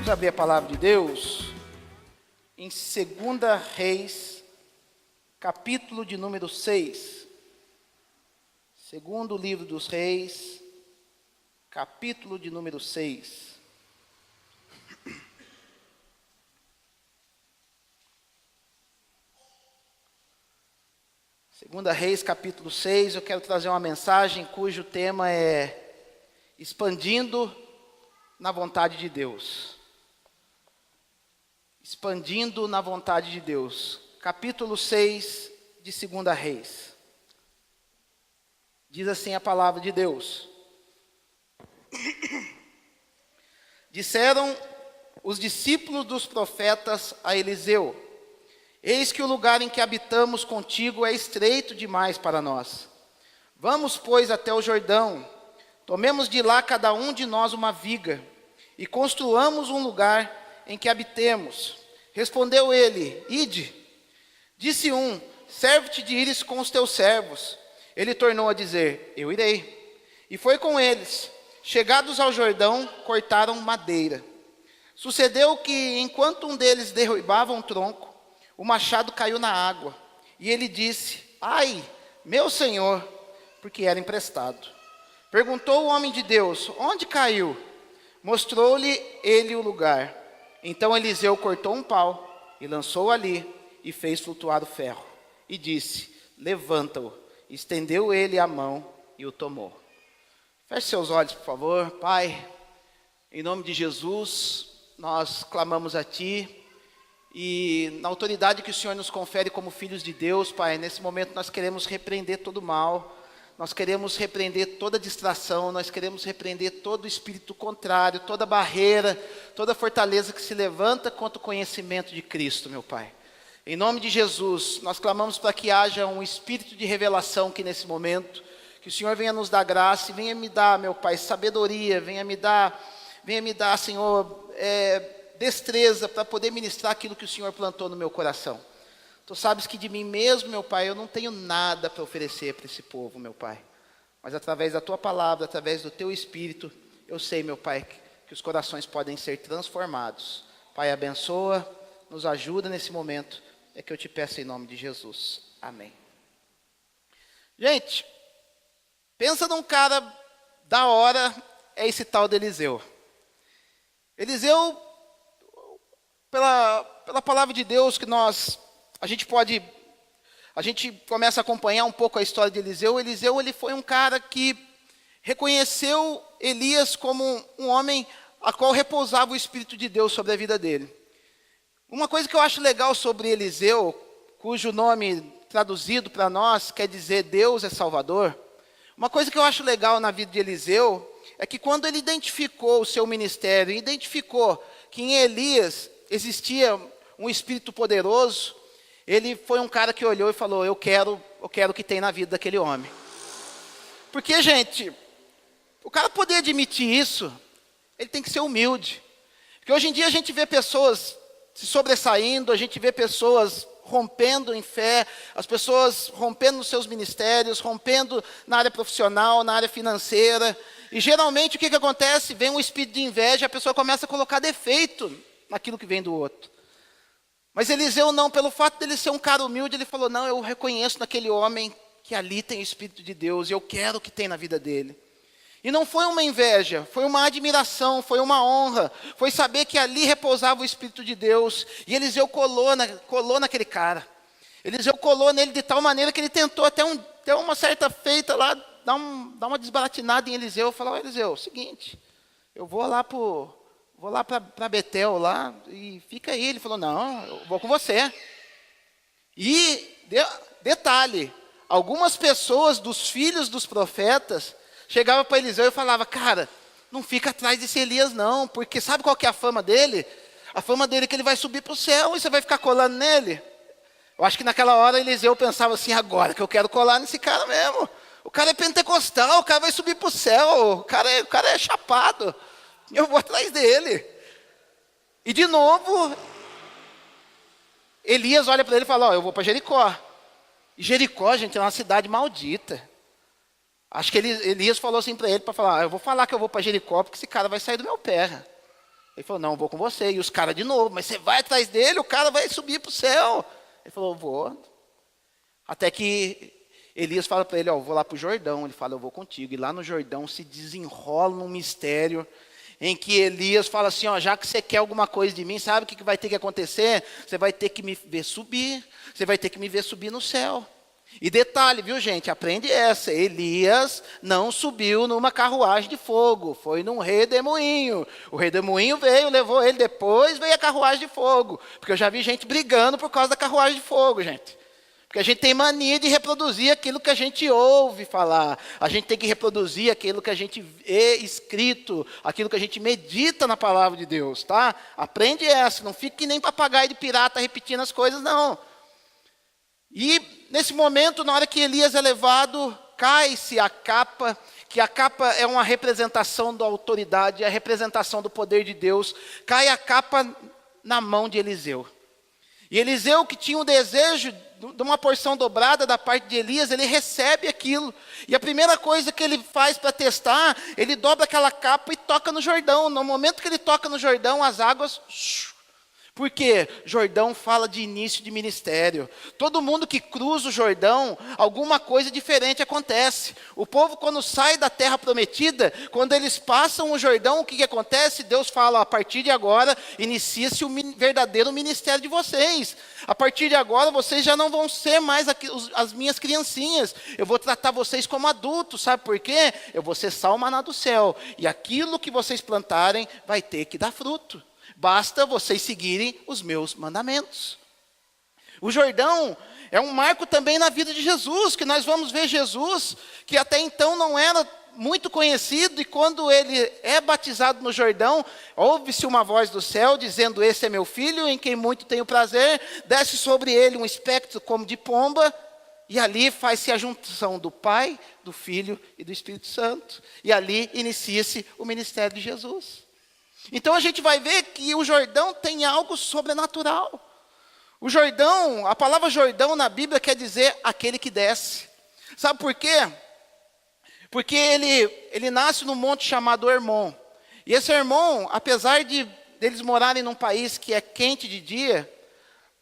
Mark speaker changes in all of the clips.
Speaker 1: Vamos abrir a palavra de Deus em 2 Reis, capítulo de número 6. Segundo livro dos Reis, capítulo de número 6. Segunda Reis, capítulo 6, eu quero trazer uma mensagem cujo tema é expandindo na vontade de Deus. Expandindo na vontade de Deus. Capítulo 6 de 2 Reis. Diz assim a palavra de Deus. Disseram os discípulos dos profetas a Eliseu: eis que o lugar em que habitamos contigo é estreito demais para nós. Vamos, pois, até o Jordão, tomemos de lá cada um de nós uma viga, e construamos um lugar em que habitemos. Respondeu ele: ide. Disse um: serve-te de ires com os teus servos. Ele tornou a dizer: eu irei. E foi com eles. Chegados ao Jordão, cortaram madeira. Sucedeu que, enquanto um deles derrubava um tronco, o machado caiu na água. E ele disse: ai, meu senhor, porque era emprestado. Perguntou o homem de Deus: onde caiu? Mostrou-lhe ele o lugar. Então Eliseu cortou um pau e lançou ali e fez flutuar o ferro. E disse: levanta-o. Estendeu ele a mão e o tomou. Feche seus olhos, por favor. Pai, em nome de Jesus, nós clamamos a Ti. E na autoridade que o Senhor nos confere como filhos de Deus, Pai, nesse momento nós queremos repreender todo o mal. Nós queremos repreender toda distração, nós queremos repreender todo espírito contrário, toda barreira, toda fortaleza que se levanta contra o conhecimento de Cristo, meu Pai. Em nome de Jesus, nós clamamos para que haja um espírito de revelação aqui nesse momento, que o Senhor venha nos dar graça e venha me dar, meu Pai, sabedoria, venha me dar, Senhor, destreza para poder ministrar aquilo que o Senhor plantou no meu coração. Tu sabes que de mim mesmo, meu Pai, eu não tenho nada para oferecer para esse povo, meu Pai. Mas através da Tua palavra, através do Teu Espírito, eu sei, meu Pai, que os corações podem ser transformados. Pai, abençoa, nos ajuda nesse momento. É que eu te peço em nome de Jesus. Amém. Gente, pensa num cara da hora, é esse tal de Eliseu. Eliseu, pela palavra de Deus que a gente começa a acompanhar um pouco a história de Eliseu. Eliseu, ele foi um cara que reconheceu Elias como um homem a qual repousava o Espírito de Deus sobre a vida dele. Uma coisa que eu acho legal sobre Eliseu, cujo nome traduzido para nós quer dizer Deus é Salvador. Uma coisa que eu acho legal na vida de Eliseu é que quando ele identificou o seu ministério, identificou que em Elias existia um Espírito poderoso, ele foi um cara que olhou e falou: eu quero o que tem na vida daquele homem. Porque, gente, o cara poder admitir isso, ele tem que ser humilde. Porque hoje em dia a gente vê pessoas se sobressaindo, a gente vê pessoas rompendo em fé, as pessoas rompendo nos seus ministérios, rompendo na área profissional, na área financeira. E geralmente o que acontece? Vem um espírito de inveja, a pessoa começa a colocar defeito naquilo que vem do outro. Mas Eliseu não, pelo fato dele ser um cara humilde, ele falou: não, eu reconheço naquele homem que ali tem o Espírito de Deus, e eu quero o que tem na vida dele. E não foi uma inveja, foi uma admiração, foi uma honra, foi saber que ali repousava o Espírito de Deus, e Eliseu colou naquele cara. Eliseu colou nele de tal maneira que ele tentou até uma certa feita lá, dar uma desbaratinada em Eliseu, falar: ó, Eliseu, seguinte, eu vou lá para Betel lá, e fica aí. Ele falou: não, eu vou com você. E, detalhe, algumas pessoas dos filhos dos profetas chegavam para Eliseu e falavam: cara, não fica atrás desse Elias não, porque sabe qual que é a fama dele? A fama dele é que ele vai subir para o céu e você vai ficar colando nele. Eu acho que naquela hora Eliseu pensava assim: agora que eu quero colar nesse cara mesmo. O cara é pentecostal, o cara vai subir para o céu, o cara é chapado. Eu vou atrás dele. E de novo, Elias olha para ele e fala: ó, eu vou para Jericó. E Jericó, gente, é uma cidade maldita. Acho que Elias falou assim para ele, para falar: eu vou falar que eu vou para Jericó, porque esse cara vai sair do meu pé. Ele falou, não, eu vou com você. E os caras de novo, mas você vai atrás dele, o cara vai subir para o céu. Ele falou, vou. Até que Elias fala para ele, eu vou lá para o Jordão. Ele fala, eu vou contigo. E lá no Jordão se desenrola um mistério em que Elias fala assim, já que você quer alguma coisa de mim, sabe o que vai ter que acontecer? Você vai ter que me ver subir. Você vai ter que me ver subir no céu. E detalhe, viu gente, aprende essa, Elias não subiu numa carruagem de fogo, foi num redemoinho. O redemoinho veio, levou ele, depois veio a carruagem de fogo. Porque eu já vi gente brigando por causa da carruagem de fogo, gente. Porque a gente tem mania de reproduzir aquilo que a gente ouve falar. A gente tem que reproduzir aquilo que a gente vê escrito, aquilo que a gente medita na palavra de Deus, tá? Aprende essa, não fique que nem papagaio de pirata repetindo as coisas, não. E nesse momento, na hora que Elias é levado, cai-se a capa, que a capa é uma representação da autoridade, é a representação do poder de Deus. Cai a capa na mão de Eliseu. E Eliseu, que tinha o desejo de uma porção dobrada da parte de Elias, ele recebe aquilo. E a primeira coisa que ele faz para testar, ele dobra aquela capa e toca no Jordão. No momento que ele toca no Jordão, as águas... Por quê? Jordão fala de início de ministério. Todo mundo que cruza o Jordão, alguma coisa diferente acontece. O povo, quando sai da terra prometida, quando eles passam o Jordão, o que acontece? Deus fala, a partir de agora, inicia-se o verdadeiro ministério de vocês. A partir de agora, vocês já não vão ser mais as minhas criancinhas. Eu vou tratar vocês como adultos, sabe por quê? Eu vou ser sal maná do céu. E aquilo que vocês plantarem vai ter que dar fruto. Basta vocês seguirem os meus mandamentos. O Jordão é um marco também na vida de Jesus, que nós vamos ver Jesus, que até então não era muito conhecido, e quando ele é batizado no Jordão, ouve-se uma voz do céu dizendo, esse é meu filho, em quem muito tenho prazer, desce sobre ele um espectro como de pomba, e ali faz-se a junção do Pai, do Filho e do Espírito Santo. E ali inicia-se o ministério de Jesus. Então a gente vai ver que o Jordão tem algo sobrenatural. O Jordão, a palavra Jordão na Bíblia quer dizer aquele que desce. Sabe por quê? Porque ele nasce num monte chamado Hermon. E esse Hermon, apesar de eles morarem num país que é quente de dia,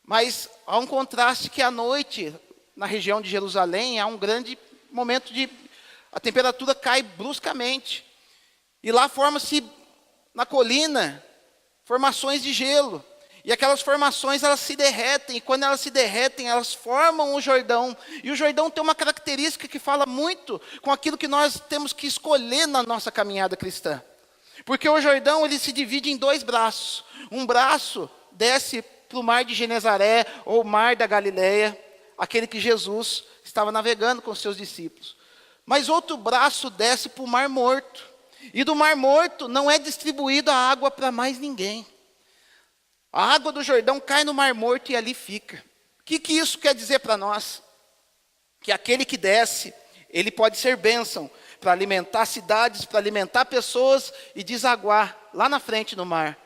Speaker 1: mas há um contraste que à noite, na região de Jerusalém, há um grande momento de... a temperatura cai bruscamente. E lá forma-se... na colina, formações de gelo. E aquelas formações, elas se derretem. E quando elas se derretem, elas formam o Jordão. E o Jordão tem uma característica que fala muito com aquilo que nós temos que escolher na nossa caminhada cristã. Porque o Jordão, ele se divide em dois braços. Um braço desce para o mar de Genezaré, ou mar da Galileia, aquele que Jesus estava navegando com seus discípulos. Mas outro braço desce para o Mar Morto. E do Mar Morto não é distribuída a água para mais ninguém. A água do Jordão cai no Mar Morto e ali fica. O que isso quer dizer para nós? Que aquele que desce, ele pode ser bênção para alimentar cidades, para alimentar pessoas e desaguar lá na frente no mar.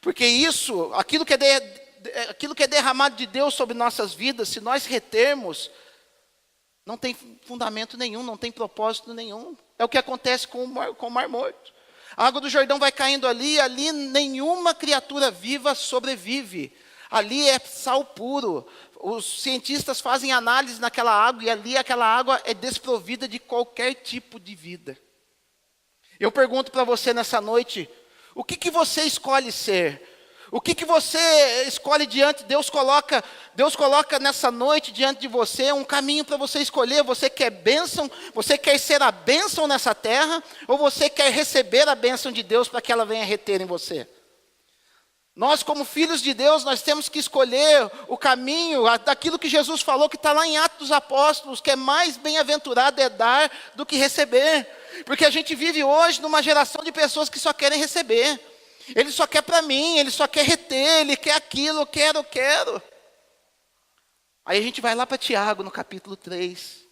Speaker 1: Porque isso, aquilo que é derramado de Deus sobre nossas vidas, se nós retermos, não tem fundamento nenhum, não tem propósito nenhum. É o que acontece com o Mar Morto. A água do Jordão vai caindo ali, e ali nenhuma criatura viva sobrevive. Ali é sal puro. Os cientistas fazem análise naquela água, e ali aquela água é desprovida de qualquer tipo de vida. Eu pergunto para você nessa noite, o que você escolhe ser? O que você escolhe diante? Deus coloca nessa noite diante de você um caminho para você escolher. Você quer bênção? Você quer ser a bênção nessa terra? Ou você quer receber a bênção de Deus para que ela venha reter em você? Nós, como filhos de Deus, nós temos que escolher o caminho daquilo que Jesus falou, que está lá em Atos dos Apóstolos, que é mais bem-aventurado é dar do que receber. Porque a gente vive hoje numa geração de pessoas que só querem receber. Ele só quer para mim, ele só quer reter, ele quer aquilo, eu quero. Aí a gente vai lá para Tiago, no capítulo 3.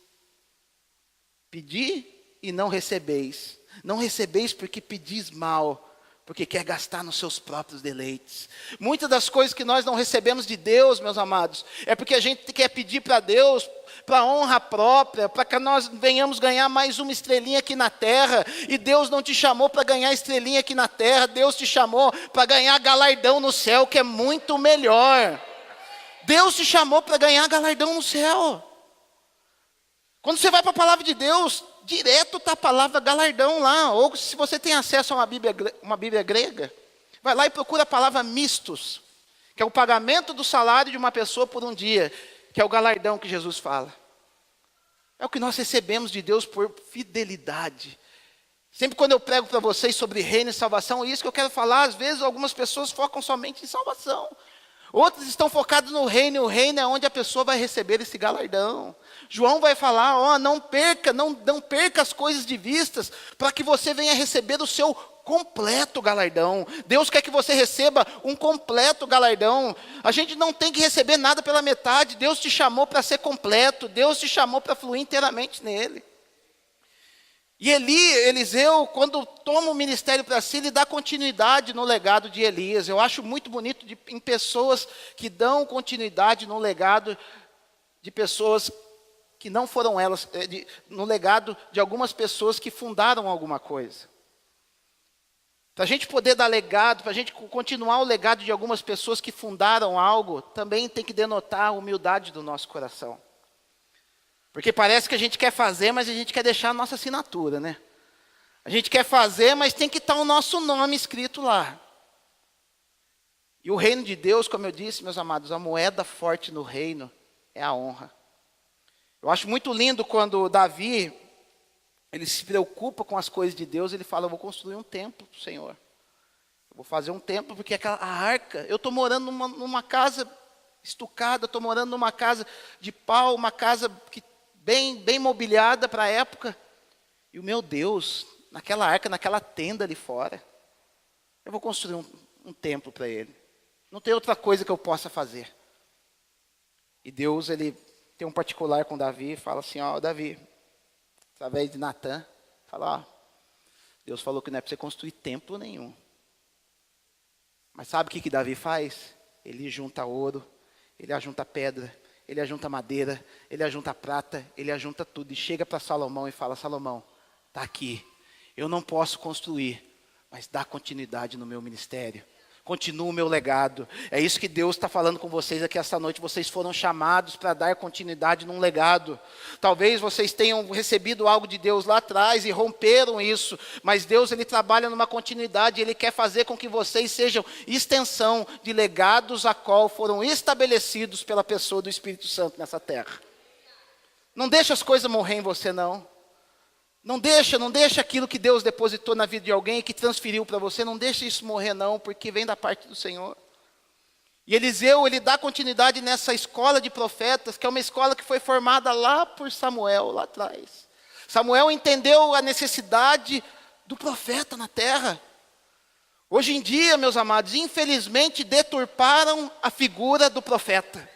Speaker 1: Pedi e não recebeis. Não recebeis porque pedis mal, porque quer gastar nos seus próprios deleites. Muitas das coisas que nós não recebemos de Deus, meus amados, é porque a gente quer pedir para Deus para honra própria, para que nós venhamos ganhar mais uma estrelinha aqui na terra. E Deus não te chamou para ganhar estrelinha aqui na terra, Deus te chamou para ganhar galardão no céu, que é muito melhor. Deus te chamou para ganhar galardão no céu. Quando você vai para a palavra de Deus, direto está a palavra galardão lá. Ou se você tem acesso a uma Bíblia grega, vai lá e procura a palavra mistos, que é o pagamento do salário de uma pessoa por um dia, que é o galardão que Jesus fala. É o que nós recebemos de Deus por fidelidade. Sempre quando eu prego para vocês sobre reino e salvação, é isso que eu quero falar. Às vezes algumas pessoas focam somente em salvação. Outros estão focados no reino, e o reino é onde a pessoa vai receber esse galardão. João vai falar, não perca as coisas de vistas, para que você venha receber o seu completo galardão. Deus quer que você receba um completo galardão. A gente não tem que receber nada pela metade. Deus te chamou para ser completo, Deus te chamou para fluir inteiramente nele. E Eliseu, quando toma o ministério para si, ele dá continuidade no legado de Elias. Eu acho muito bonito em pessoas que dão continuidade no legado de pessoas que não foram elas, no legado de algumas pessoas que fundaram alguma coisa. Para a gente poder dar legado, para a gente continuar o legado de algumas pessoas que fundaram algo, também tem que denotar a humildade do nosso coração. Porque parece que a gente quer fazer, mas a gente quer deixar a nossa assinatura, né? A gente quer fazer, mas tem que estar o nosso nome escrito lá. E o reino de Deus, como eu disse, meus amados, a moeda forte no reino é a honra. Eu acho muito lindo quando Davi, ele se preocupa com as coisas de Deus, ele fala, eu vou construir um templo para o Senhor. Eu vou fazer um templo, porque a arca, eu estou morando numa casa estucada, estou morando numa casa de pau, uma casa que bem mobiliada para a época. E o meu Deus, naquela arca, naquela tenda ali fora, eu vou construir um templo para ele. Não tem outra coisa que eu possa fazer. E Deus, ele tem um particular com Davi, fala assim, Davi, através de Natã, fala, Deus falou que não é para você construir templo nenhum. Mas sabe o que Davi faz? Ele junta ouro, ele ajunta pedra, ele ajunta madeira, ele ajunta prata, ele ajunta tudo. E chega para Salomão e fala, Salomão, está aqui. Eu não posso construir, mas dá continuidade no meu ministério. Continua o meu legado. É isso que Deus está falando com vocês aqui esta noite. Vocês foram chamados para dar continuidade num legado. Talvez vocês tenham recebido algo de Deus lá atrás e romperam isso. Mas Deus, ele trabalha numa continuidade. Ele quer fazer com que vocês sejam extensão de legados a qual foram estabelecidos pela pessoa do Espírito Santo nessa terra. Não deixa as coisas morrer em você, não. Não deixa aquilo que Deus depositou na vida de alguém e que transferiu para você, não deixa isso morrer não, porque vem da parte do Senhor. E Eliseu, ele dá continuidade nessa escola de profetas, que é uma escola que foi formada lá por Samuel, lá atrás. Samuel entendeu a necessidade do profeta na terra. Hoje em dia, meus amados, infelizmente deturparam a figura do profeta.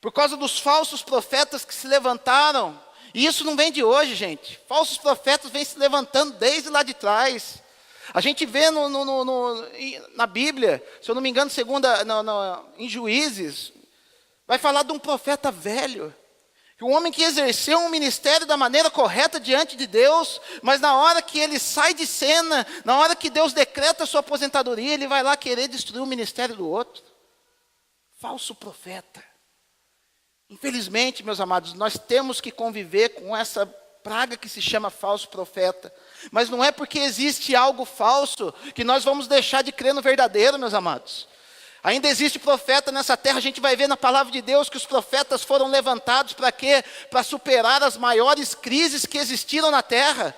Speaker 1: Por causa dos falsos profetas que se levantaram. E isso não vem de hoje, gente. Falsos profetas vêm se levantando desde lá de trás. A gente vê na Bíblia, se eu não me engano, em Juízes, vai falar de um profeta velho. Um homem que exerceu um ministério da maneira correta diante de Deus, mas na hora que ele sai de cena, na hora que Deus decreta a sua aposentadoria, ele vai lá querer destruir o ministério do outro. Falso profeta. Infelizmente, meus amados, nós temos que conviver com essa praga que se chama falso profeta. Mas não é porque existe algo falso que nós vamos deixar de crer no verdadeiro, meus amados. Ainda existe profeta nessa terra, a gente vai ver na palavra de Deus que os profetas foram levantados para quê? Para superar as maiores crises que existiram na terra.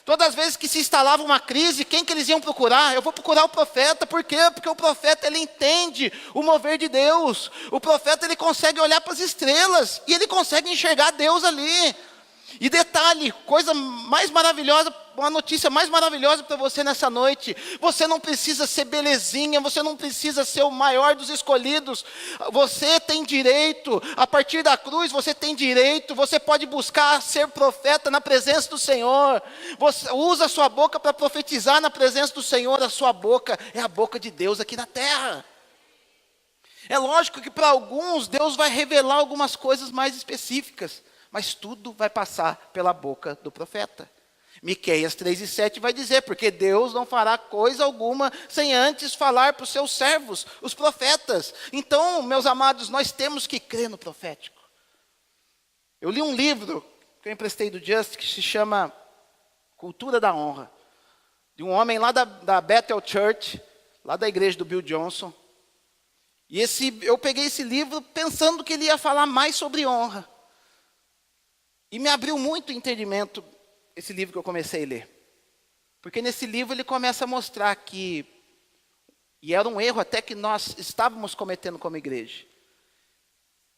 Speaker 1: Todas as vezes que se instalava uma crise, quem que eles iam procurar? Eu vou procurar o profeta, por quê? Porque o profeta, ele entende o mover de Deus. O profeta, ele consegue olhar para as estrelas e ele consegue enxergar Deus ali. E detalhe, coisa mais maravilhosa, uma notícia mais maravilhosa para você nessa noite. Você não precisa ser belezinha, você não precisa ser o maior dos escolhidos. Você tem direito, a partir da cruz você tem direito, você pode buscar ser profeta na presença do Senhor. Você usa a sua boca para profetizar na presença do Senhor, a sua boca é a boca de Deus aqui na terra. É lógico que para alguns Deus vai revelar algumas coisas mais específicas, mas tudo vai passar pela boca do profeta. Miqueias 3:7 vai dizer, porque Deus não fará coisa alguma sem antes falar para os seus servos, os profetas. Então, meus amados, nós temos que crer no profético. Eu li um livro que eu emprestei do Just, que se chama Cultura da Honra, de um homem lá da Bethel Church, lá da igreja do Bill Johnson. E eu peguei esse livro pensando que ele ia falar mais sobre honra. E me abriu muito o entendimento esse livro que eu comecei a ler. Porque nesse livro ele começa a mostrar que, e era um erro até que nós estávamos cometendo como igreja.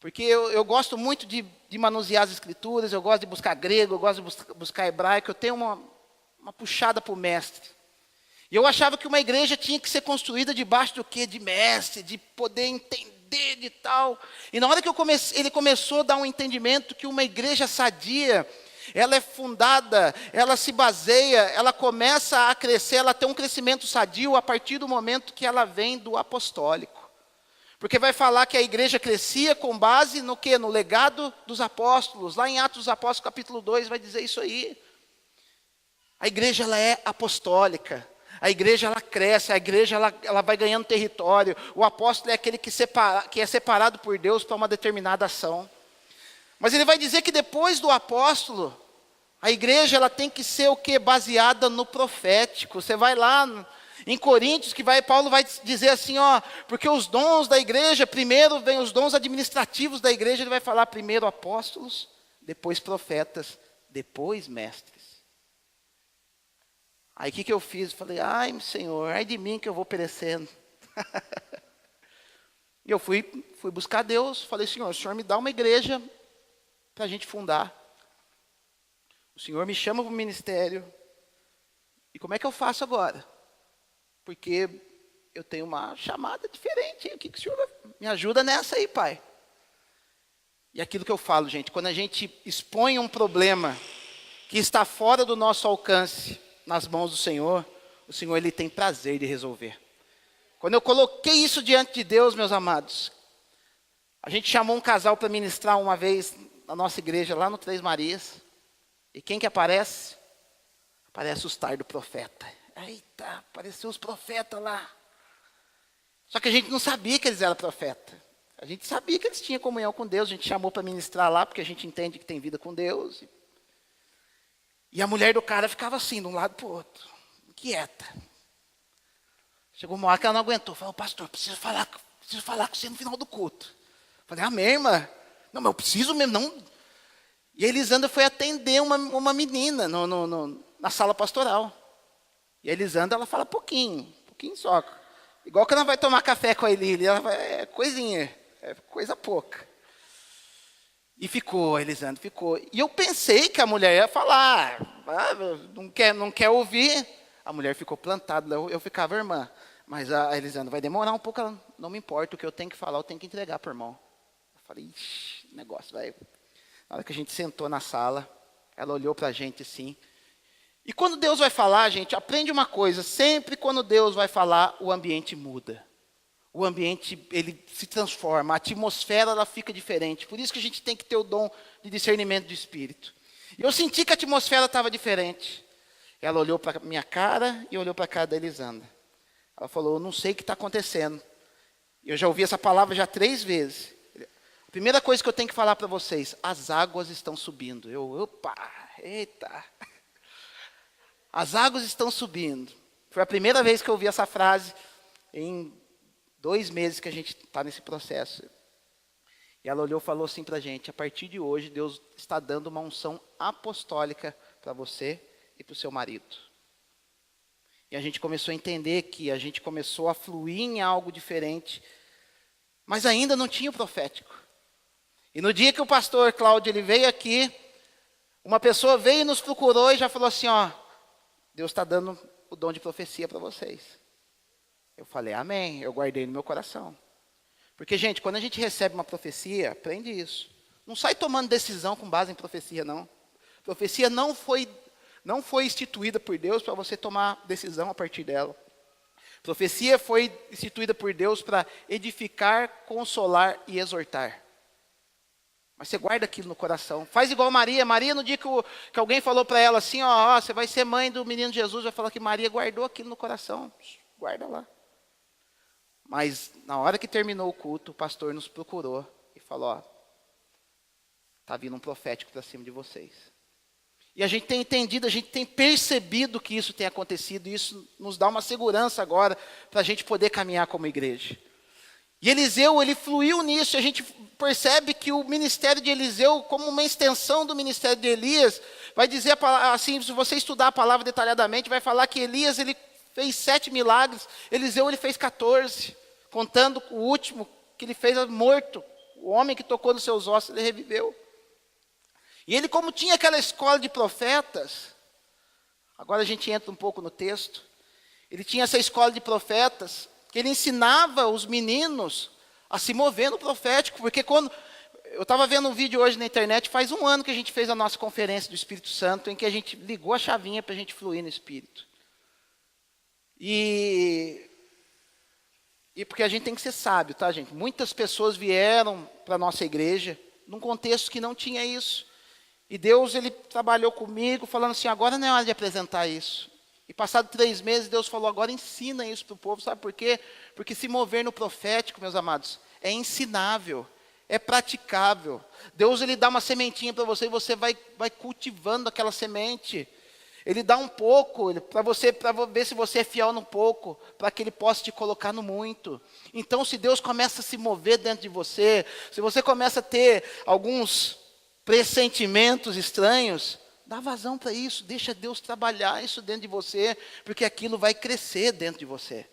Speaker 1: Porque eu gosto muito de manusear as escrituras, eu gosto de buscar grego, eu gosto de buscar hebraico, eu tenho uma puxada para o mestre. E eu achava que uma igreja tinha que ser construída debaixo do quê? De mestre, de poder entender de tal. E na hora que ele começou a dar um entendimento que uma igreja sadia, ela é fundada, ela se baseia, ela começa a crescer, ela tem um crescimento sadio a partir do momento que ela vem do apostólico. Porque vai falar que a igreja crescia com base no quê? No legado dos apóstolos. Lá em Atos dos Apóstolos, capítulo 2, vai dizer isso aí. A igreja, ela é apostólica. A igreja, ela cresce, a igreja, ela vai ganhando território. O apóstolo é aquele que é separado por Deus para uma determinada ação. Mas ele vai dizer que depois do apóstolo, a igreja, ela tem que ser o quê? Baseada no profético. Você vai lá em Coríntios, Paulo vai dizer assim, porque os dons da igreja, primeiro vem os dons administrativos da igreja, ele vai falar primeiro apóstolos, depois profetas, depois mestres. Aí o que eu fiz? Falei, ai Senhor, ai de mim que eu vou perecendo. E eu fui buscar Deus, falei, Senhor, o Senhor me dá uma igreja para a gente fundar. O Senhor me chama para o ministério. E como é que eu faço agora? Porque eu tenho uma chamada diferente. O que o Senhor me ajuda nessa aí, Pai? E aquilo que eu falo, gente, quando a gente expõe um problema que está fora do nosso alcance, nas mãos do Senhor, o Senhor, Ele tem prazer de resolver. Quando eu coloquei isso diante de Deus, meus amados, a gente chamou um casal para ministrar uma vez na nossa igreja, lá no Três Marias. E quem que aparece? Aparece o star do profeta. Eita, apareceu os profetas lá. Só que a gente não sabia que eles eram profetas. A gente sabia que eles tinham comunhão com Deus, a gente chamou para ministrar lá, porque a gente entende que tem vida com Deus. E a mulher do cara ficava assim, de um lado para o outro, inquieta. Chegou uma hora que ela não aguentou. Falou, pastor, preciso falar com você no final do culto. Falei, amém, irmã. Não, mas eu preciso mesmo, não. E a Elisandra foi atender uma menina na sala pastoral. E a Elisandra, ela fala pouquinho só. Igual que ela vai tomar café com a Elília, é coisinha, é coisa pouca. E a Elisandra ficou. E eu pensei que a mulher ia falar, não quer ouvir. A mulher ficou plantada, eu ficava, irmã, mas a Elisandra vai demorar um pouco, ela, não me importa, o que eu tenho que falar, eu tenho que entregar para o irmão. Eu falei, ixi, negócio vai. Na hora que a gente sentou na sala, ela olhou para a gente assim. E quando Deus vai falar, gente, aprende uma coisa, sempre quando Deus vai falar, o ambiente muda. O ambiente, ele se transforma, a atmosfera, ela fica diferente. Por isso que a gente tem que ter o dom de discernimento de espírito. E eu senti que a atmosfera estava diferente. Ela olhou para a minha cara e olhou para a cara da Elisandra. Ela falou, eu não sei o que está acontecendo. Eu já ouvi essa palavra já 3 vezes. A primeira coisa que eu tenho que falar para vocês, as águas estão subindo. Opa, eita. As águas estão subindo. Foi a primeira vez que eu ouvi essa frase em 2 meses que a gente está nesse processo. E ela olhou e falou assim para a gente, a partir de hoje, Deus está dando uma unção apostólica para você e para o seu marido. E a gente começou a entender que a gente começou a fluir em algo diferente, mas ainda não tinha o profético. E no dia que o pastor Cláudio ele veio aqui, uma pessoa veio e nos procurou e já falou assim, Deus está dando o dom de profecia para vocês. Eu falei, amém, eu guardei no meu coração. Porque, gente, quando a gente recebe uma profecia, aprende isso. Não sai tomando decisão com base em profecia, não. Profecia não foi instituída por Deus para você tomar decisão a partir dela. Profecia foi instituída por Deus para edificar, consolar e exortar. Mas você guarda aquilo no coração. Faz igual Maria. Maria, no dia que alguém falou para ela assim, ó, você vai ser mãe do menino Jesus, vai falar que Maria guardou aquilo no coração. Guarda lá. Mas na hora que terminou o culto, o pastor nos procurou e falou, ó, está vindo um profético para cima de vocês. E a gente tem entendido, a gente tem percebido que isso tem acontecido, e isso nos dá uma segurança agora para a gente poder caminhar como igreja. E Eliseu, ele fluiu nisso, e a gente percebe que o ministério de Eliseu, como uma extensão do ministério de Elias, vai dizer assim, se você estudar a palavra detalhadamente, vai falar que Elias, ele fez 7 milagres, Eliseu, ele fez 14, contando o último que ele fez morto, o homem que tocou nos seus ossos, ele reviveu. E ele, como tinha aquela escola de profetas, agora a gente entra um pouco no texto, ele tinha essa escola de profetas, que ele ensinava os meninos a se mover no profético, porque quando, eu estava vendo um vídeo hoje na internet, faz 1 ano que a gente fez a nossa conferência do Espírito Santo, em que a gente ligou a chavinha para a gente fluir no Espírito. E porque a gente tem que ser sábio, tá, gente? Muitas pessoas vieram para a nossa igreja, num contexto que não tinha isso. E Deus, ele trabalhou comigo, falando assim, agora não é hora de apresentar isso. E passado 3 meses, Deus falou, agora ensina isso para o povo. Sabe por quê? Porque se mover no profético, meus amados, é ensinável, é praticável. Deus, ele dá uma sementinha para você e você vai cultivando aquela semente. Ele dá um pouco para ver se você é fiel no pouco, para que ele possa te colocar no muito. Então, se Deus começa a se mover dentro de você, se você começa a ter alguns pressentimentos estranhos, dá vazão para isso, deixa Deus trabalhar isso dentro de você, porque aquilo vai crescer dentro de você.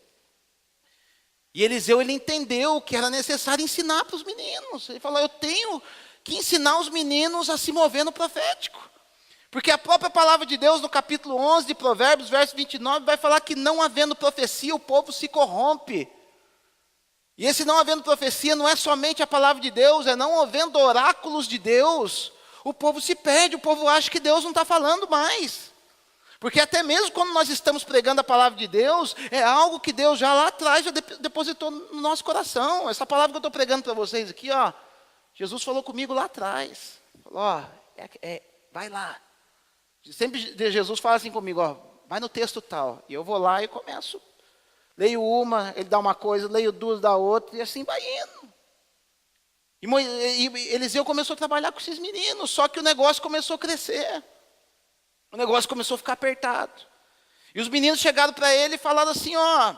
Speaker 1: E Eliseu, ele entendeu que era necessário ensinar para os meninos. Ele falou, eu tenho que ensinar os meninos a se mover no profético. Porque a própria palavra de Deus, no capítulo 11 de Provérbios, verso 29, vai falar que não havendo profecia, o povo se corrompe. E esse não havendo profecia não é somente a palavra de Deus, é não havendo oráculos de Deus. O povo se perde, o povo acha que Deus não está falando mais. Porque até mesmo quando nós estamos pregando a palavra de Deus, é algo que Deus já lá atrás já depositou no nosso coração. Essa palavra que eu estou pregando para vocês aqui, ó, Jesus falou comigo lá atrás. Falou, ó, vai lá. Sempre Jesus fala assim comigo, ó, vai no texto tal. E eu vou lá e começo. Leio uma, ele dá uma coisa, leio 2, dá outra, e assim vai indo. E Eliseu começou a trabalhar com esses meninos, só que o negócio começou a crescer. O negócio começou a ficar apertado. E os meninos chegaram para ele e falaram assim, ó,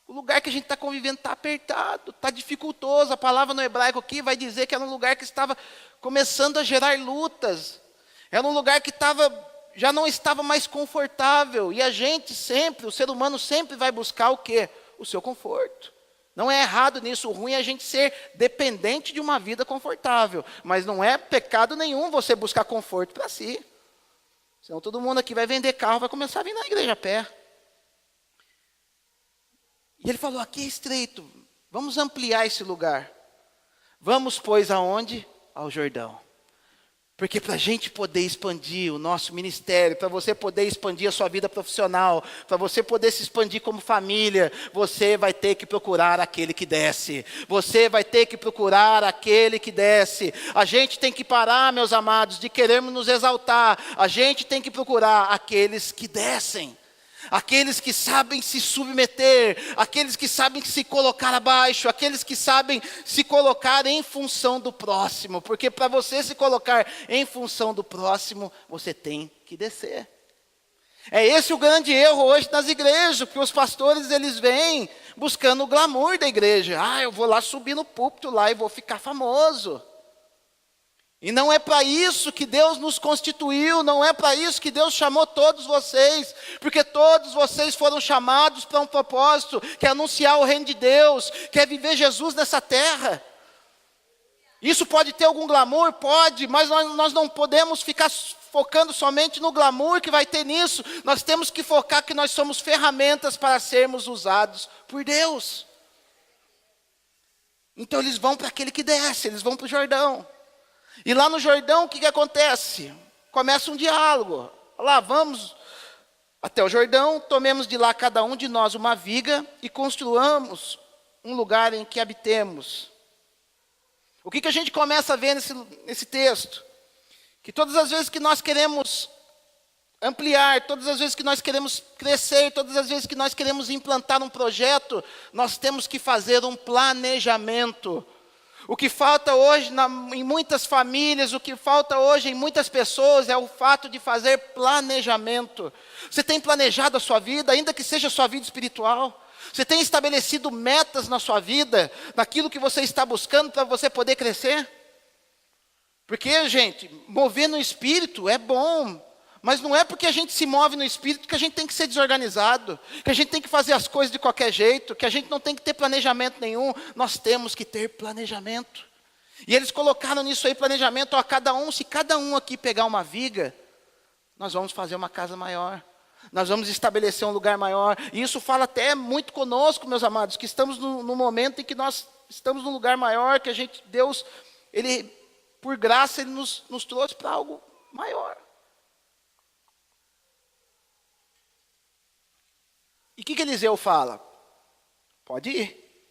Speaker 1: o lugar que a gente está convivendo está apertado, está dificultoso. A palavra no hebraico aqui vai dizer que era um lugar que estava começando a gerar lutas. Era um lugar que já não estava mais confortável. E a gente sempre, o ser humano sempre vai buscar o quê? O seu conforto. Não é errado nisso, o ruim é a gente ser dependente de uma vida confortável. Mas não é pecado nenhum você buscar conforto para si. Senão todo mundo aqui vai vender carro, vai começar a vir na igreja a pé. E ele falou, aqui é estreito, vamos ampliar esse lugar. Vamos, pois, aonde? Ao Jordão. Porque para a gente poder expandir o nosso ministério, para você poder expandir a sua vida profissional, para você poder se expandir como família, você vai ter que procurar aquele que desce. Você vai ter que procurar aquele que desce. A gente tem que parar, meus amados, de querermos nos exaltar. A gente tem que procurar aqueles que descem. Aqueles que sabem se submeter, aqueles que sabem se colocar abaixo, aqueles que sabem se colocar em função do próximo, porque para você se colocar em função do próximo, você tem que descer. É esse o grande erro hoje nas igrejas, porque os pastores eles vêm buscando o glamour da igreja. Eu vou lá subir no púlpito lá e vou ficar famoso. E não é para isso que Deus nos constituiu, não é para isso que Deus chamou todos vocês, porque todos vocês foram chamados para um propósito, que é anunciar o reino de Deus, que é viver Jesus nessa terra. Isso pode ter algum glamour? Pode, mas nós não podemos ficar focando somente no glamour que vai ter nisso, nós temos que focar que nós somos ferramentas para sermos usados por Deus. Então eles vão para aquele que desce, eles vão para o Jordão. E lá no Jordão, o que acontece? Começa um diálogo. Lá, vamos até o Jordão, tomemos de lá cada um de nós uma viga e construamos um lugar em que habitemos. O que a gente começa a ver nesse texto? Que todas as vezes que nós queremos ampliar, todas as vezes que nós queremos crescer, todas as vezes que nós queremos implantar um projeto, nós temos que fazer um planejamento. O que falta hoje em muitas famílias, o que falta hoje em muitas pessoas é o fato de fazer planejamento. Você tem planejado a sua vida, ainda que seja a sua vida espiritual? Você tem estabelecido metas na sua vida, naquilo que você está buscando para você poder crescer? Porque, gente, mover no espírito é bom, mas não é porque a gente se move no espírito que a gente tem que ser desorganizado, que a gente tem que fazer as coisas de qualquer jeito, que a gente não tem que ter planejamento nenhum. Nós temos que ter planejamento. E eles colocaram nisso aí planejamento, se cada um aqui pegar uma viga, nós vamos fazer uma casa maior. Nós vamos estabelecer um lugar maior. E isso fala até muito conosco, meus amados, que estamos no momento em que nós estamos num lugar maior, que Deus, Ele, por graça, Ele nos trouxe para algo maior. E o que Eliseu fala? Pode ir.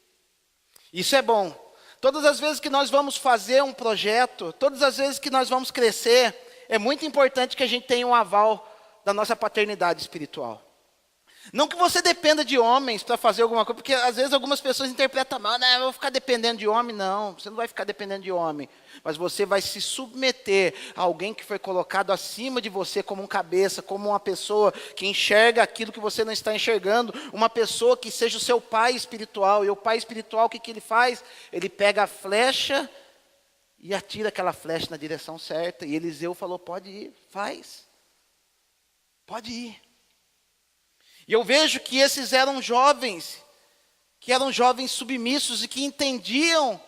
Speaker 1: Isso é bom. Todas as vezes que nós vamos fazer um projeto, todas as vezes que nós vamos crescer, é muito importante que a gente tenha um aval da nossa paternidade espiritual. Não que você dependa de homens para fazer alguma coisa, porque às vezes algumas pessoas interpretam mal, eu vou ficar dependendo de homem. Não, você não vai ficar dependendo de homem, mas você vai se submeter a alguém que foi colocado acima de você como um cabeça, como uma pessoa que enxerga aquilo que você não está enxergando, uma pessoa que seja o seu pai espiritual. E o pai espiritual, o que ele faz? Ele pega a flecha e atira aquela flecha na direção certa. E Eliseu falou, pode ir, faz. Pode ir. E eu vejo que esses eram jovens submissos e que entendiam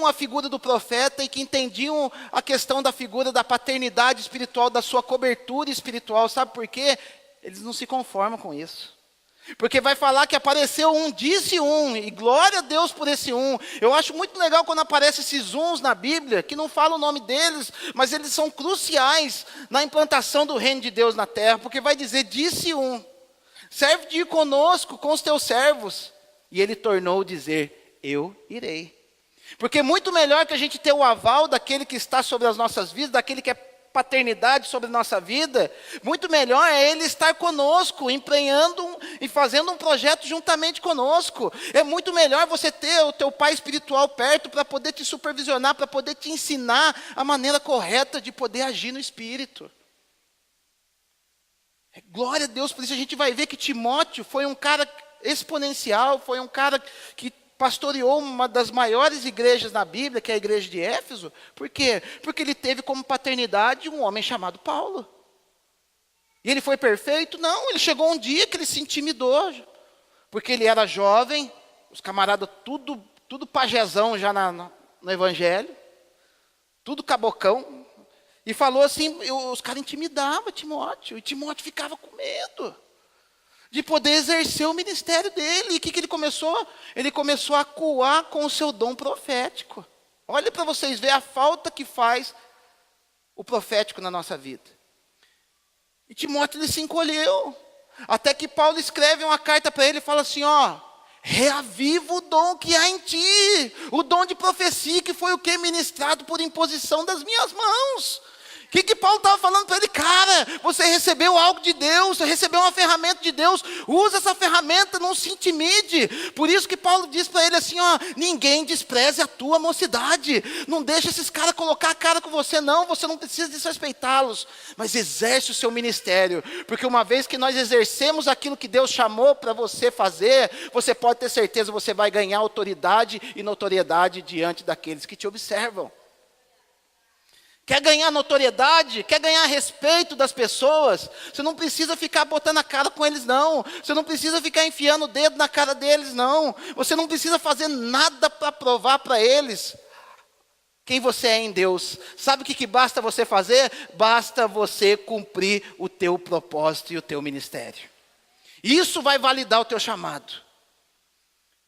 Speaker 1: a figura do profeta e que entendiam a questão da figura da paternidade espiritual, da sua cobertura espiritual. Sabe por quê? Eles não se conformam com isso. Porque vai falar que apareceu um, disse um, e glória a Deus por esse um. Eu acho muito legal quando aparecem esses uns na Bíblia, que não fala o nome deles, mas eles são cruciais na implantação do reino de Deus na terra, porque vai dizer, disse um, serve de ir conosco, com os teus servos. E ele tornou dizer, eu irei. Porque muito melhor que a gente ter o aval daquele que está sobre as nossas vidas, daquele que é paternidade sobre a nossa vida, muito melhor é Ele estar conosco, empenhando e fazendo um projeto juntamente conosco. É muito melhor você ter o teu pai espiritual perto para poder te supervisionar, para poder te ensinar a maneira correta de poder agir no Espírito. Glória a Deus, por isso a gente vai ver que Timóteo foi um cara exponencial, foi um cara que pastoreou uma das maiores igrejas na Bíblia, que é a igreja de Éfeso. Por quê? Porque ele teve como paternidade um homem chamado Paulo. E ele foi perfeito? Não, ele chegou um dia que ele se intimidou, porque ele era jovem, os camaradas tudo pajezão já no evangelho, tudo cabocão, e falou assim, os caras intimidavam Timóteo, e Timóteo ficava com medo de poder exercer o ministério dele. E o que ele começou? Ele começou a acuar com o seu dom profético. Olha para vocês verem a falta que faz o profético na nossa vida. E Timóteo, ele se encolheu. Até que Paulo escreve uma carta para ele e fala assim, reaviva o dom que há em ti. O dom de profecia que foi o que? Ministrado por imposição das minhas mãos. O que Paulo estava falando para ele? Cara, você recebeu algo de Deus, você recebeu uma ferramenta de Deus, usa essa ferramenta, não se intimide. Por isso que Paulo diz para ele assim, ninguém despreze a tua mocidade. Não deixa esses caras colocar a cara com você não precisa desrespeitá-los. Mas exerce o seu ministério, porque uma vez que nós exercemos aquilo que Deus chamou para você fazer, você pode ter certeza, você vai ganhar autoridade e notoriedade diante daqueles que te observam. Quer ganhar notoriedade? Quer ganhar respeito das pessoas? Você não precisa ficar botando a cara com eles, não. Você não precisa ficar enfiando o dedo na cara deles, não. Você não precisa fazer nada para provar para eles quem você é em Deus. Sabe o que basta você fazer? Basta você cumprir o teu propósito e o teu ministério. Isso vai validar o teu chamado.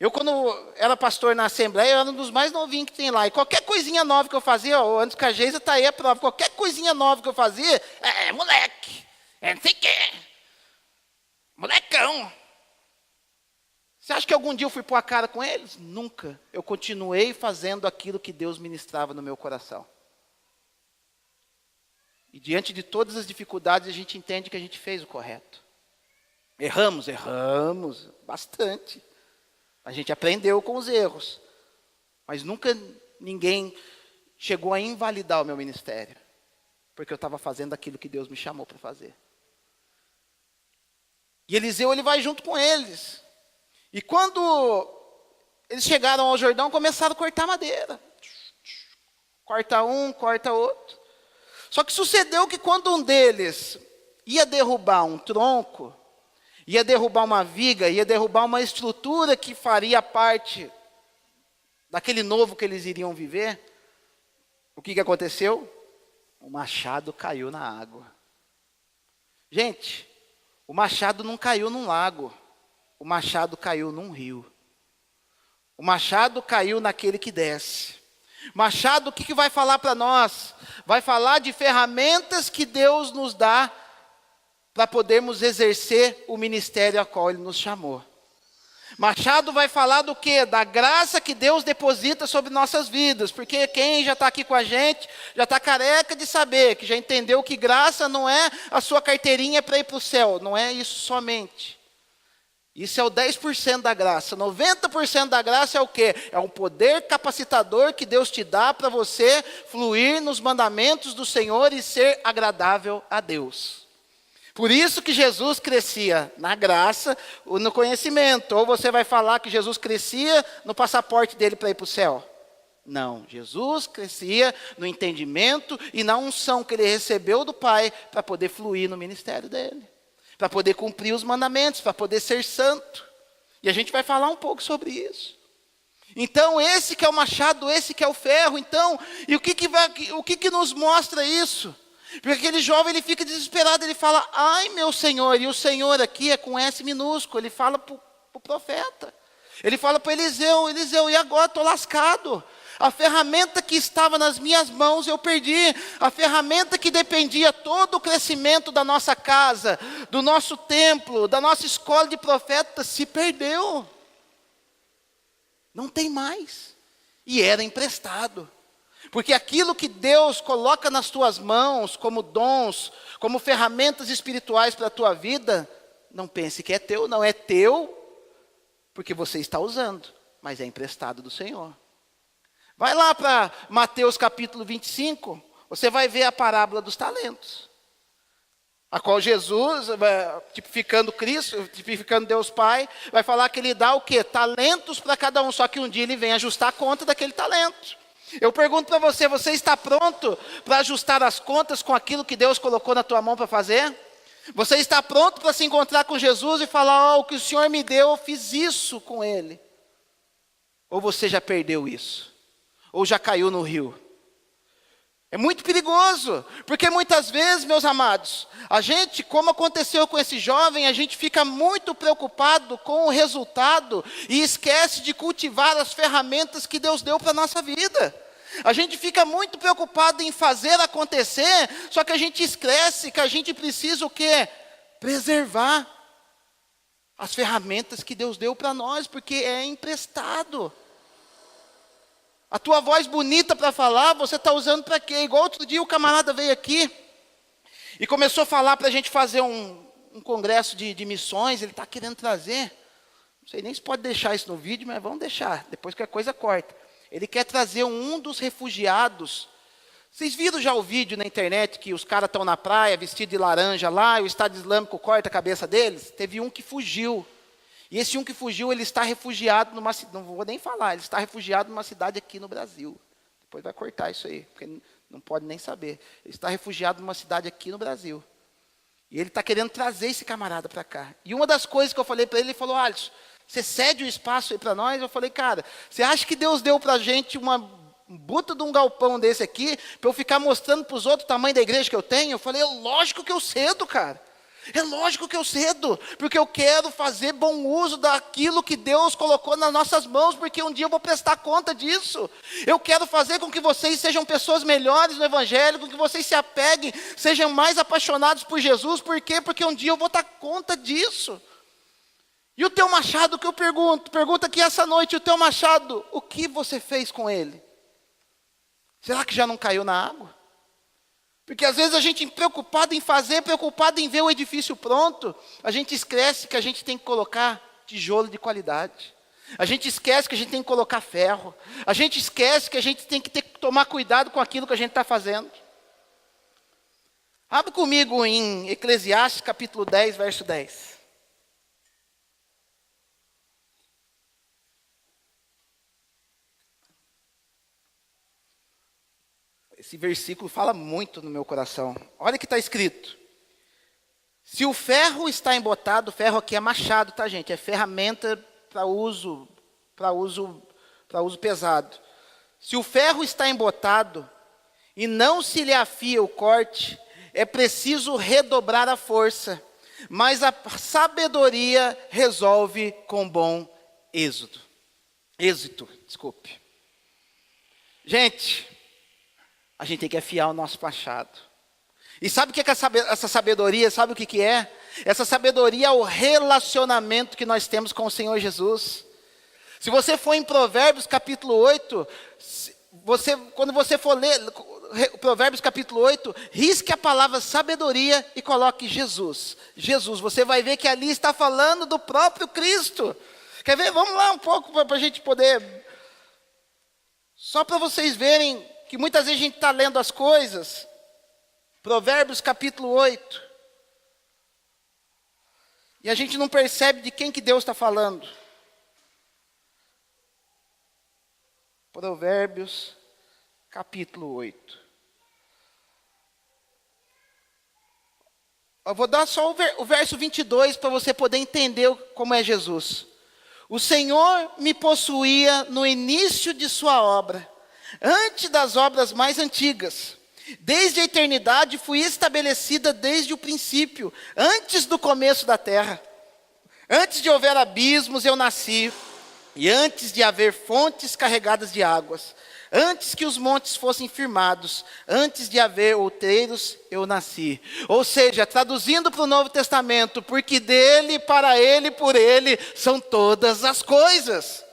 Speaker 1: Eu, quando era pastor na Assembleia, eu era um dos mais novinhos que tem lá. E qualquer coisinha nova que eu fazia, antes que a Geisa está aí a prova, qualquer coisinha nova que eu fazia, moleque, não sei o quê. molecão. Você acha que algum dia eu fui pôr a cara com eles? Nunca. Eu continuei fazendo aquilo que Deus ministrava no meu coração. E diante de todas as dificuldades, a gente entende que a gente fez o correto. Erramos bastante. A gente aprendeu com os erros. Mas nunca ninguém chegou a invalidar o meu ministério. Porque eu estava fazendo aquilo que Deus me chamou para fazer. E Eliseu, ele vai junto com eles. E quando eles chegaram ao Jordão, começaram a cortar madeira. Corta um, corta outro. Só que sucedeu que quando um deles ia derrubar um tronco, ia derrubar uma viga, ia derrubar uma estrutura que faria parte daquele novo que eles iriam viver, o que aconteceu? O machado caiu na água. Gente, o machado não caiu num lago. O machado caiu num rio. O machado caiu naquele que desce. Machado, o que vai falar para nós? Vai falar de ferramentas que Deus nos dá para podermos exercer o ministério a qual Ele nos chamou. Machado vai falar do quê? Da graça que Deus deposita sobre nossas vidas. Porque quem já está aqui com a gente, já está careca de saber, que já entendeu que graça não é a sua carteirinha para ir para o céu. Não é isso somente. Isso é o 10% da graça. 90% da graça é o quê? É um poder capacitador que Deus te dá para você fluir nos mandamentos do Senhor e ser agradável a Deus. Por isso que Jesus crescia na graça ou no conhecimento. Ou você vai falar que Jesus crescia no passaporte dele para ir para o céu. Não, Jesus crescia no entendimento e na unção que ele recebeu do Pai para poder fluir no ministério dele. Para poder cumprir os mandamentos, para poder ser santo. E a gente vai falar um pouco sobre isso. Então, esse que é o machado, esse que é o ferro. Então, e o que nos mostra isso? Porque aquele jovem, ele fica desesperado, ele fala, ai meu Senhor, e o Senhor aqui é com S minúsculo, ele fala para o profeta. Ele fala para Eliseu, e agora estou lascado. A ferramenta que estava nas minhas mãos eu perdi. A ferramenta que dependia todo o crescimento da nossa casa, do nosso templo, da nossa escola de profetas, se perdeu. Não tem mais. E era emprestado. Porque aquilo que Deus coloca nas tuas mãos como dons, como ferramentas espirituais para a tua vida, não pense que é teu, não é teu, porque você está usando, mas é emprestado do Senhor. Vai lá para Mateus capítulo 25, você vai ver a parábola dos talentos. A qual Jesus, tipificando Cristo, tipificando Deus Pai, vai falar que ele dá o quê? Talentos para cada um, só que um dia ele vem ajustar a conta daquele talento. Eu pergunto para você, você está pronto para ajustar as contas com aquilo que Deus colocou na tua mão para fazer? Você está pronto para se encontrar com Jesus e falar, o que o Senhor me deu, eu fiz isso com Ele? Ou você já perdeu isso? Ou já caiu no rio? É muito perigoso, porque muitas vezes, meus amados, a gente, como aconteceu com esse jovem, a gente fica muito preocupado com o resultado e esquece de cultivar as ferramentas que Deus deu para a nossa vida. A gente fica muito preocupado em fazer acontecer, só que a gente esquece que a gente precisa o quê? Preservar as ferramentas que Deus deu para nós, porque é emprestado. A tua voz bonita para falar, você está usando para quê? Igual outro dia o camarada veio aqui e começou a falar para a gente fazer um congresso de missões, ele está querendo trazer, não sei nem se pode deixar isso no vídeo, mas vamos deixar, depois que a coisa corta. Ele quer trazer um dos refugiados. Vocês viram já o vídeo na internet que os caras estão na praia, vestidos de laranja lá, e o Estado Islâmico corta a cabeça deles? Teve um que fugiu. E esse um que fugiu, ele está refugiado numa cidade, não vou nem falar, ele está refugiado numa cidade aqui no Brasil. Depois vai cortar isso aí, porque não pode nem saber. Ele está refugiado numa cidade aqui no Brasil. E ele está querendo trazer esse camarada para cá. E uma das coisas que eu falei para ele, ele falou, Alisson, você cede o espaço aí para nós? Eu falei, cara, você acha que Deus deu para a gente uma buta de um galpão desse aqui, para eu ficar mostrando para os outros o tamanho da igreja que eu tenho? Eu falei, é lógico que eu cedo, cara. É lógico que eu cedo, porque eu quero fazer bom uso daquilo que Deus colocou nas nossas mãos, porque um dia eu vou prestar conta disso. Eu quero fazer com que vocês sejam pessoas melhores no Evangelho, com que vocês se apeguem, sejam mais apaixonados por Jesus. Por quê? Porque um dia eu vou dar conta disso. E o teu machado, que eu pergunto aqui essa noite, o teu machado, o que você fez com ele? Será que já não caiu na água? Porque às vezes a gente preocupado em fazer, preocupado em ver o edifício pronto, a gente esquece que a gente tem que colocar tijolo de qualidade. A gente esquece que a gente tem que colocar ferro. A gente esquece que a gente tem que tomar cuidado com aquilo que a gente está fazendo. Abre comigo em Eclesiastes capítulo 10, verso 10. Esse versículo fala muito no meu coração. Olha o que está escrito. Se o ferro está embotado, ferro aqui é machado, tá, gente? É ferramenta para uso pesado. Se o ferro está embotado e não se lhe afia o corte, é preciso redobrar a força. Mas a sabedoria resolve com bom êxito. Gente, a gente tem que afiar o nosso machado. E sabe o que é essa sabedoria? Sabe o que é? Essa sabedoria é o relacionamento que nós temos com o Senhor Jesus. Se você for em Provérbios capítulo 8, quando você for ler Provérbios capítulo 8, risque a palavra sabedoria e coloque Jesus. Jesus, você vai ver que ali está falando do próprio Cristo. Quer ver? Vamos lá um pouco para a gente poder... Só para vocês verem que muitas vezes a gente está lendo as coisas. Provérbios capítulo 8. E a gente não percebe de quem que Deus está falando. Provérbios capítulo 8. Eu vou dar só o verso 22 para você poder entender como é Jesus. O Senhor me possuía no início de sua obra, antes das obras mais antigas. Desde a eternidade fui estabelecida desde o princípio, antes do começo da terra. Antes de houver abismos eu nasci, e antes de haver fontes carregadas de águas. Antes que os montes fossem firmados, antes de haver outeiros, eu nasci. Ou seja, traduzindo para o Novo Testamento, porque dele, para ele, por ele, são todas as coisas.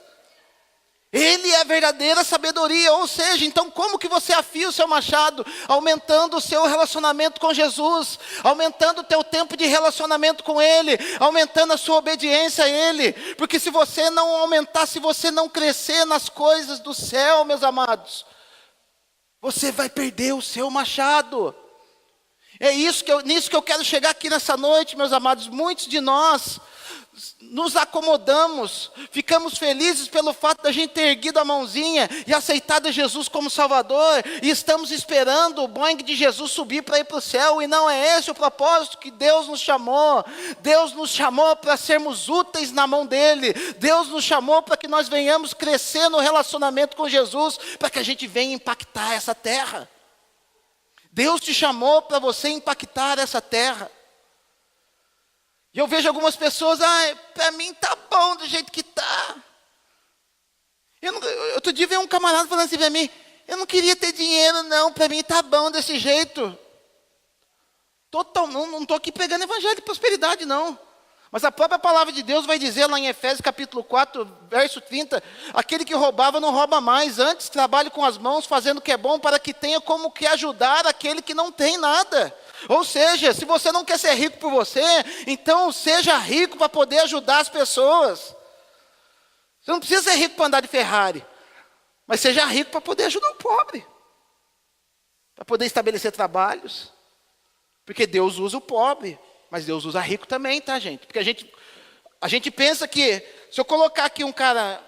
Speaker 1: Ele é a verdadeira sabedoria, ou seja, então como que você afia o seu machado? Aumentando o seu relacionamento com Jesus, aumentando o teu tempo de relacionamento com Ele, aumentando a sua obediência a Ele, porque se você não aumentar, se você não crescer nas coisas do céu, meus amados, você vai perder o seu machado. É nisso que eu quero chegar aqui nessa noite, meus amados. Muitos de nós nos acomodamos, ficamos felizes pelo fato da gente ter erguido a mãozinha e aceitado Jesus como Salvador, e estamos esperando o Boeing de Jesus subir para ir para o céu, e não é esse o propósito que Deus nos chamou. Deus nos chamou para sermos úteis na mão dEle. Deus nos chamou para que nós venhamos crescer no relacionamento com Jesus, para que a gente venha impactar essa terra. Deus te chamou para você impactar essa terra. E eu vejo algumas pessoas, para mim tá bom do jeito que tá. Outro dia veio um camarada falando assim para mim, eu não queria ter dinheiro não, para mim tá bom desse jeito. Não estou aqui pregando evangelho de prosperidade não. Mas a própria palavra de Deus vai dizer lá em Efésios capítulo 4, verso 30, aquele que roubava não rouba mais, antes trabalhe com as mãos, fazendo o que é bom, para que tenha como que ajudar aquele que não tem nada. Ou seja, se você não quer ser rico por você, então seja rico para poder ajudar as pessoas. Você não precisa ser rico para andar de Ferrari, mas seja rico para poder ajudar o pobre, para poder estabelecer trabalhos, porque Deus usa o pobre, mas Deus usa rico também, tá, gente? Porque a gente pensa que, se eu colocar aqui um cara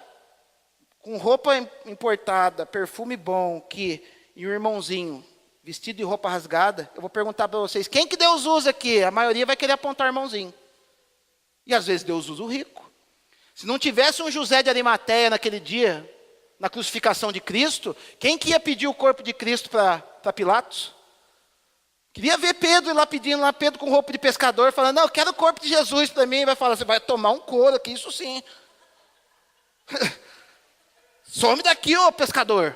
Speaker 1: com roupa importada, perfume bom, e um irmãozinho vestido de roupa rasgada, eu vou perguntar para vocês, quem que Deus usa aqui? A maioria vai querer apontar o irmãozinho. E às vezes Deus usa o rico. Se não tivesse um José de Arimateia naquele dia, na crucificação de Cristo, quem que ia pedir o corpo de Cristo para Pilatos? Queria ver Pedro ir lá pedindo, Pedro com roupa de pescador, falando, não, eu quero o corpo de Jesus para mim. E vai falar, você vai tomar um couro aqui, isso sim. Some daqui, ô pescador.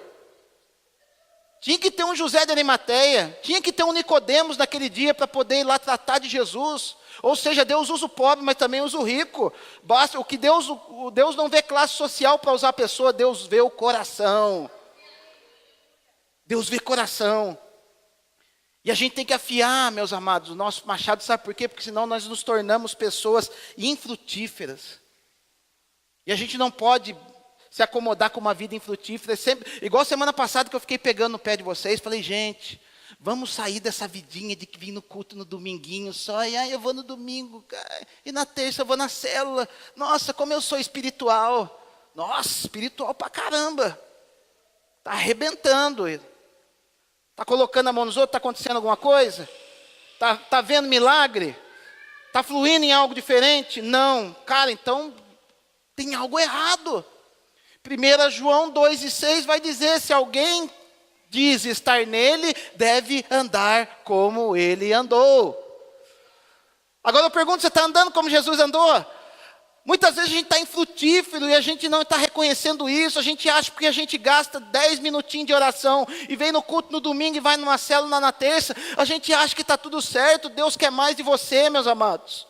Speaker 1: Tinha que ter um José de Arimateia, tinha que ter um Nicodemos naquele dia para poder ir lá tratar de Jesus. Ou seja, Deus usa o pobre, mas também usa o rico. Basta, Deus não vê classe social para usar a pessoa, Deus vê o coração. Deus vê coração. E a gente tem que afiar, meus amados, o nosso machado, sabe por quê? Porque senão nós nos tornamos pessoas infrutíferas. E a gente não pode se acomodar com uma vida infrutífera. Sempre, igual semana passada que eu fiquei pegando no pé de vocês, falei, gente, vamos sair dessa vidinha de que vim no culto no dominguinho só, e aí eu vou no domingo, cara, e na terça eu vou na célula. Nossa, como eu sou espiritual. Nossa, espiritual pra caramba. Tá arrebentando. Tá colocando a mão nos outros, tá acontecendo alguma coisa? Tá vendo milagre? Tá fluindo em algo diferente? Não. Cara, então tem algo errado. 1 João 2:6 vai dizer, se alguém diz estar nele, deve andar como ele andou. Agora eu pergunto, você está andando como Jesus andou? Muitas vezes a gente está infrutífero e a gente não está reconhecendo isso. A gente acha porque a gente gasta 10 minutinhos de oração e vem no culto no domingo e vai numa célula na terça, a gente acha que está tudo certo. Deus quer mais de você, meus amados.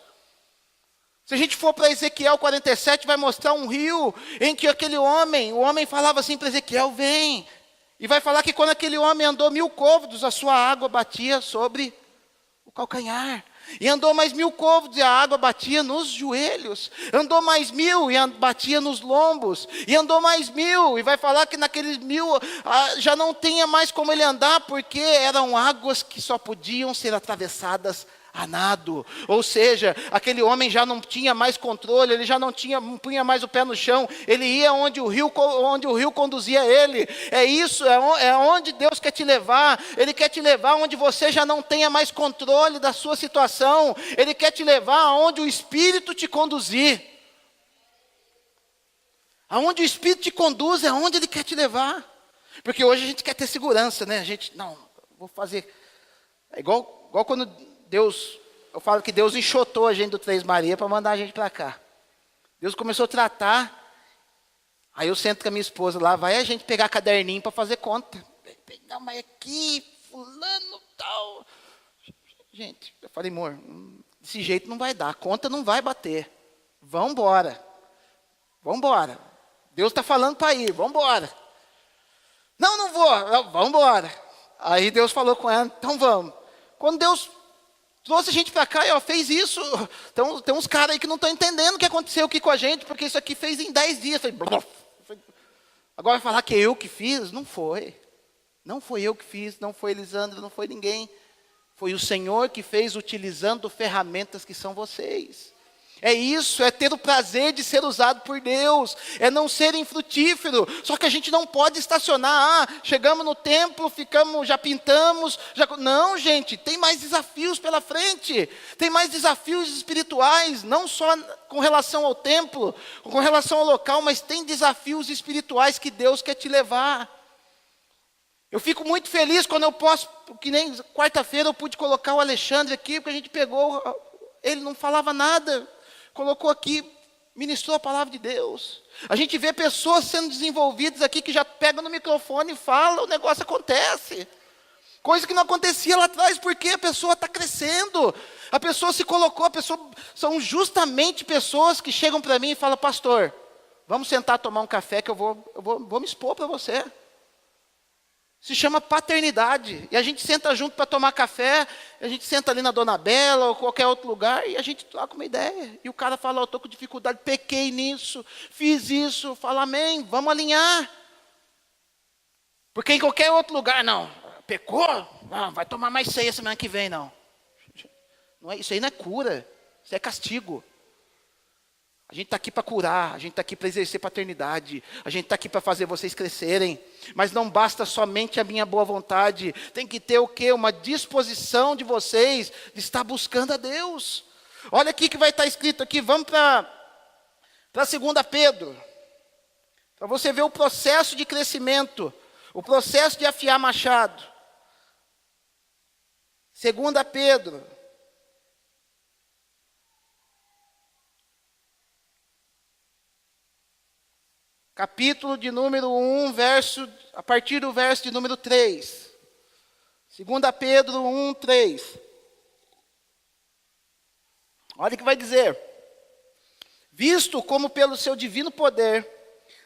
Speaker 1: Se a gente for para Ezequiel 47, vai mostrar um rio em que o homem falava assim para Ezequiel, vem. E vai falar que quando aquele homem andou 1000 côvados, a sua água batia sobre o calcanhar. E andou mais 1000 côvados e a água batia nos joelhos. Andou mais 1000 e batia nos lombos. E andou mais 1000 e vai falar que naqueles 1000 já não tinha mais como ele andar, porque eram águas que só podiam ser atravessadas a nado. Ou seja, aquele homem já não tinha mais controle, ele já não punha mais o pé no chão, ele ia onde o rio conduzia ele. É isso, é onde Deus quer te levar. Ele quer te levar onde você já não tenha mais controle da sua situação. Ele quer te levar aonde o Espírito te conduzir. Aonde o Espírito te conduz é onde Ele quer te levar. Porque hoje a gente quer ter segurança, né? A gente, não, vou fazer. É igual quando eu falo que Deus enxotou a gente do Três Maria para mandar a gente para cá. Deus começou a tratar, aí eu sento com a minha esposa lá, vai a gente pegar caderninho para fazer conta. Não, mas aqui, fulano, tal. Gente, eu falei, amor, desse jeito não vai dar, a conta não vai bater. Vamos embora. Deus está falando para ir, vamos embora. Não vou, vamos embora. Aí Deus falou com ela, então vamos. Quando Deus trouxe a gente para cá e fez isso. Então, tem uns caras aí que não estão entendendo o que aconteceu aqui com a gente, porque isso aqui fez em 10 dias. Agora vai falar que é eu que fiz? Não foi. Não foi eu que fiz, não foi Elisandro, não foi ninguém. Foi o Senhor que fez utilizando ferramentas que são vocês. É isso, é ter o prazer de ser usado por Deus, é não ser infrutífero. Só que a gente não pode estacionar, chegamos no templo, já pintamos. Não, gente, tem mais desafios pela frente. Tem mais desafios espirituais, não só com relação ao templo, com relação ao local, mas tem desafios espirituais que Deus quer te levar. Eu fico muito feliz quando eu posso, que nem quarta-feira eu pude colocar o Alexandre aqui, porque a gente pegou, ele não falava nada. Colocou aqui, ministrou a palavra de Deus. A gente vê pessoas sendo desenvolvidas aqui que já pegam no microfone e falam, o negócio acontece. Coisa que não acontecia lá atrás, porque a pessoa está crescendo. A pessoa se colocou, são justamente pessoas que chegam para mim e falam, pastor, vamos sentar tomar um café que eu vou me expor para você. Se chama paternidade. E a gente senta junto para tomar café, a gente senta ali na Dona Bela ou qualquer outro lugar e a gente troca uma ideia. E o cara fala, eu estou com dificuldade, pequei nisso, fiz isso. Fala, amém, vamos alinhar. Porque em qualquer outro lugar, não, pecou? Não, vai tomar mais ceia semana que vem, não. Isso aí não é cura, isso é castigo. A gente está aqui para curar, a gente está aqui para exercer paternidade, a gente está aqui para fazer vocês crescerem. Mas não basta somente a minha boa vontade, tem que ter o quê? Uma disposição de vocês de estar buscando a Deus. Olha aqui que vai estar escrito aqui, vamos para 2 Pedro. Para você ver o processo de crescimento, o processo de afiar machado. 2 Pedro. capítulo de número 1, a partir do verso de número 3. 2 Pedro 1, 3. Olha o que vai dizer. Visto como pelo seu divino poder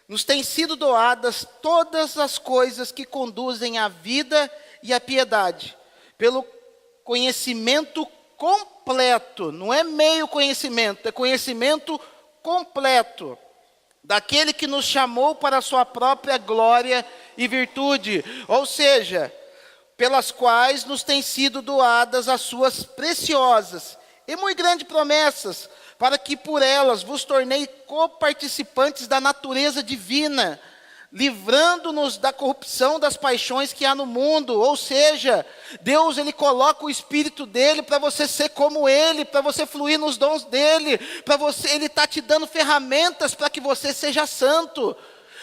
Speaker 1: nos têm sido doadas todas as coisas que conduzem à vida e à piedade, pelo conhecimento completo, não é meio conhecimento, é conhecimento completo, daquele que nos chamou para a sua própria glória e virtude, ou seja, pelas quais nos têm sido doadas as suas preciosas e muito grandes promessas, para que por elas vos tornei coparticipantes da natureza divina, livrando-nos da corrupção das paixões que há no mundo. Ou seja, Deus ele coloca o Espírito dele para você ser como ele, para você fluir nos dons dele, ele está te dando ferramentas para que você seja santo,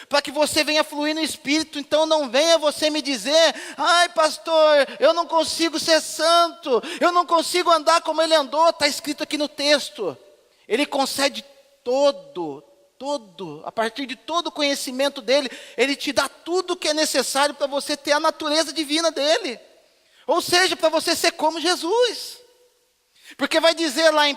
Speaker 1: para que você venha fluir no Espírito. Então não venha você me dizer: ai pastor, eu não consigo ser santo, eu não consigo andar como ele andou. Está escrito aqui no texto, ele concede a partir de todo o conhecimento dele, ele te dá tudo o que é necessário para você ter a natureza divina dele, ou seja, para você ser como Jesus. Porque vai dizer lá em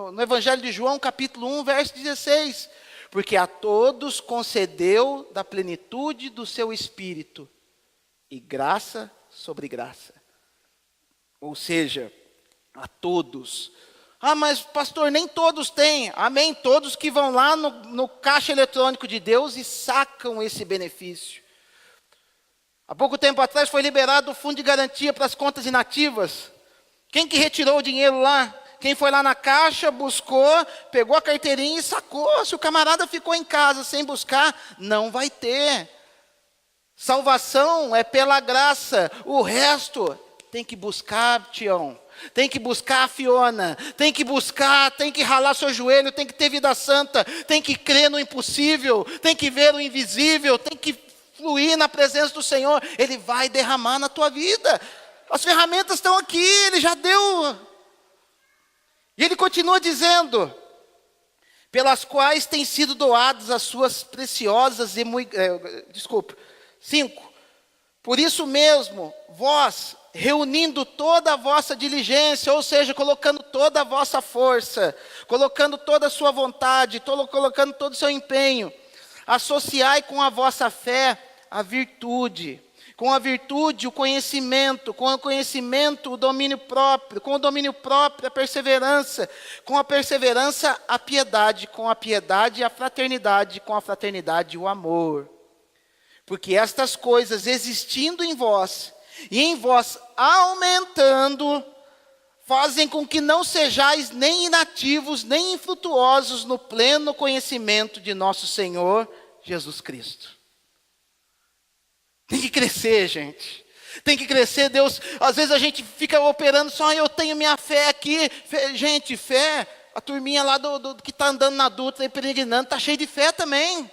Speaker 1: no Evangelho de João, capítulo 1, verso 16, porque a todos concedeu da plenitude do seu Espírito, e graça sobre graça. Ou seja, a todos. Ah, mas pastor, nem todos têm. Amém, todos que vão lá no caixa eletrônico de Deus e sacam esse benefício. Há pouco tempo atrás foi liberado o fundo de garantia para as contas inativas. Quem que retirou o dinheiro lá? Quem foi lá na caixa, buscou, pegou a carteirinha e sacou. Se o camarada ficou em casa sem buscar, não vai ter. Salvação é pela graça. O resto tem que buscar, Tião. Tem que buscar a Fiona, tem que buscar, tem que ralar seu joelho, tem que ter vida santa, tem que crer no impossível, tem que ver o invisível, tem que fluir na presença do Senhor. Ele vai derramar na tua vida. As ferramentas estão aqui, ele já deu. E ele continua dizendo: pelas quais têm sido doadas as suas preciosas e 5. Por isso mesmo, vós, reunindo toda a vossa diligência, ou seja, colocando toda a vossa força, colocando toda a sua vontade, colocando todo o seu empenho, associai com a vossa fé a virtude, com a virtude o conhecimento, com o conhecimento o domínio próprio, com o domínio próprio a perseverança, com a perseverança a piedade, com a piedade a fraternidade, com a fraternidade o amor. Porque estas coisas existindo em vós, e em vós aumentando, fazem com que não sejais nem inativos, nem infrutuosos no pleno conhecimento de nosso Senhor Jesus Cristo. Tem que crescer, gente. Tem que crescer, Deus. Às vezes a gente fica operando só, eu tenho minha fé aqui. Gente, fé, a turminha lá que está andando na Dutra e peregrinando, está cheio de fé também.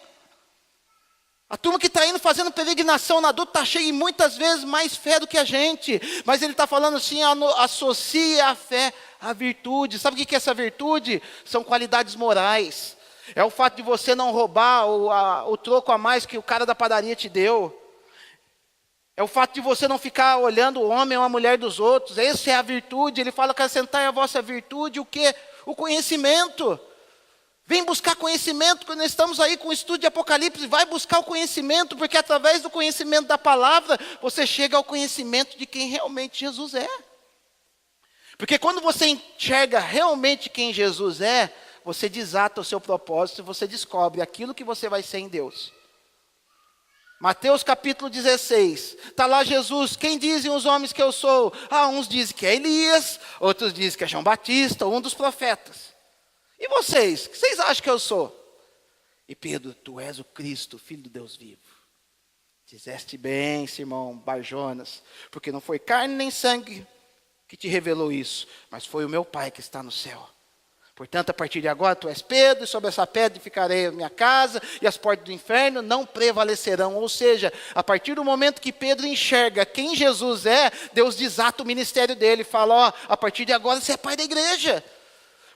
Speaker 1: A turma que está indo fazendo peregrinação na Dutra está cheia e muitas vezes mais fé do que a gente. Mas ele está falando assim, associe a fé à virtude. Sabe o que é essa virtude? São qualidades morais. É o fato de você não roubar o troco a mais que o cara da padaria te deu. É o fato de você não ficar olhando o homem ou a mulher dos outros. Essa é a virtude. Ele fala que acrescentai a vossa virtude o quê? O conhecimento. Vem buscar conhecimento, quando estamos aí com o estudo de Apocalipse, vai buscar o conhecimento, porque através do conhecimento da palavra, você chega ao conhecimento de quem realmente Jesus é. Porque quando você enxerga realmente quem Jesus é, você desata o seu propósito, você descobre aquilo que você vai ser em Deus. Mateus capítulo 16, está lá Jesus: quem dizem os homens que eu sou? Uns dizem que é Elias, outros dizem que é João Batista, um dos profetas. E vocês? O que vocês acham que eu sou? E Pedro: tu és o Cristo, Filho do Deus vivo. Dizeste bem, Simão Barjonas, porque não foi carne nem sangue que te revelou isso, mas foi o meu Pai que está no céu. Portanto, a partir de agora, tu és Pedro, e sobre essa pedra ficarei a minha casa, e as portas do inferno não prevalecerão. Ou seja, a partir do momento que Pedro enxerga quem Jesus é, Deus desata o ministério dele, fala: a partir de agora você é pai da igreja.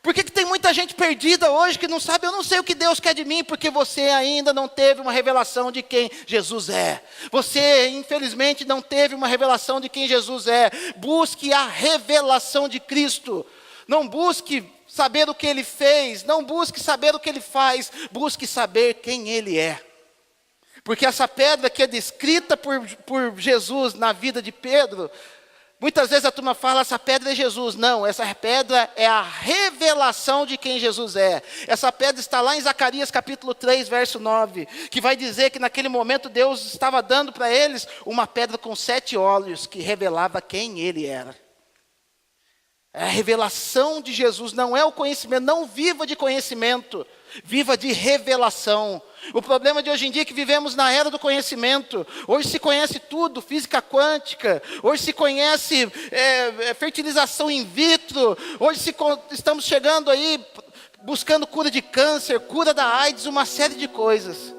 Speaker 1: Por que tem muita gente perdida hoje que não sabe, eu não sei o que Deus quer de mim, porque você ainda não teve uma revelação de quem Jesus é. Você, infelizmente, não teve uma revelação de quem Jesus é. Busque a revelação de Cristo. Não busque saber o que Ele fez, não busque saber o que Ele faz, busque saber quem Ele é. Porque essa pedra que é descrita por Jesus na vida de Pedro, muitas vezes a turma fala, essa pedra é Jesus. Não, essa pedra é a revelação de quem Jesus é. Essa pedra está lá em Zacarias capítulo 3, verso 9, que vai dizer que naquele momento Deus estava dando para eles uma pedra com 7 olhos, que revelava quem Ele era. É a revelação de Jesus, não é o conhecimento, não viva de conhecimento, viva de revelação. O problema de hoje em dia é que vivemos na era do conhecimento. Hoje se conhece tudo, física quântica. Hoje se conhece fertilização in vitro. Hoje estamos chegando aí, buscando cura de câncer, cura da AIDS, uma série de coisas.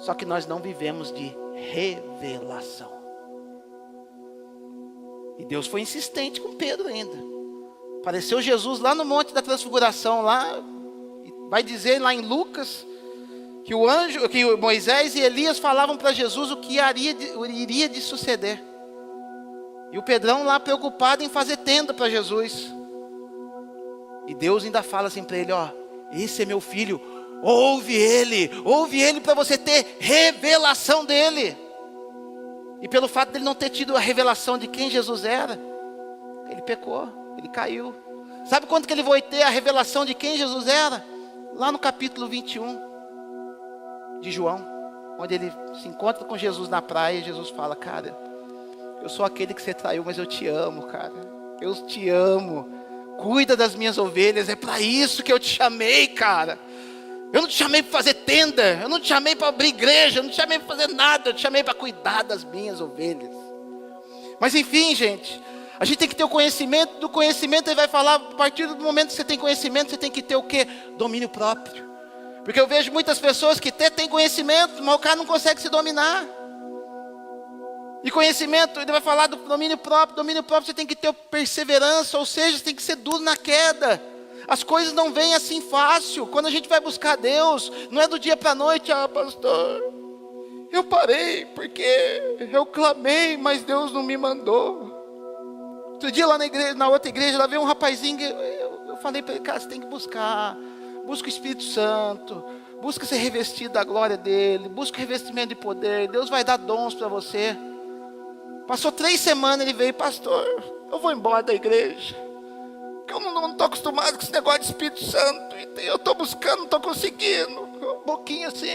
Speaker 1: Só que nós não vivemos de revelação. E Deus foi insistente com Pedro ainda. Apareceu Jesus lá no Monte da Transfiguração, lá, vai dizer lá em Lucas, que Moisés e Elias falavam para Jesus o que iria de suceder. E o Pedrão lá preocupado em fazer tenda para Jesus. E Deus ainda fala assim para ele, esse é meu filho, ouve ele para você ter revelação dele. E pelo fato de ele não ter tido a revelação de quem Jesus era, ele pecou, ele caiu. Sabe quando que ele vai ter a revelação de quem Jesus era? Lá no capítulo 21 de João, onde ele se encontra com Jesus na praia e Jesus fala, cara, eu sou aquele que você traiu, mas eu te amo, cara. Eu te amo. Cuida das minhas ovelhas, é para isso que eu te chamei, cara. Eu não te chamei para fazer tenda, eu não te chamei para abrir igreja, eu não te chamei para fazer nada, eu te chamei para cuidar das minhas ovelhas. Mas enfim, gente, a gente tem que ter o conhecimento, do conhecimento ele vai falar, a partir do momento que você tem conhecimento, você tem que ter o quê? Domínio próprio. Porque eu vejo muitas pessoas que até têm conhecimento, mas o cara não consegue se dominar. E conhecimento, ele vai falar do domínio próprio você tem que ter perseverança, ou seja, você tem que ser duro na queda. As coisas não vêm assim fácil. Quando a gente vai buscar Deus, não é do dia para a noite, pastor, eu parei porque eu clamei, mas Deus não me mandou. Outro dia lá na outra igreja, lá veio um rapazinho, eu falei para ele, cara, você tem que busca o Espírito Santo, busca ser revestido da glória dele, busca o revestimento de poder, Deus vai dar dons para você. Passou 3 semanas, ele veio, pastor, eu vou embora da igreja, porque eu não estou acostumado com esse negócio de Espírito Santo, eu estou buscando, não estou conseguindo, um pouquinho assim.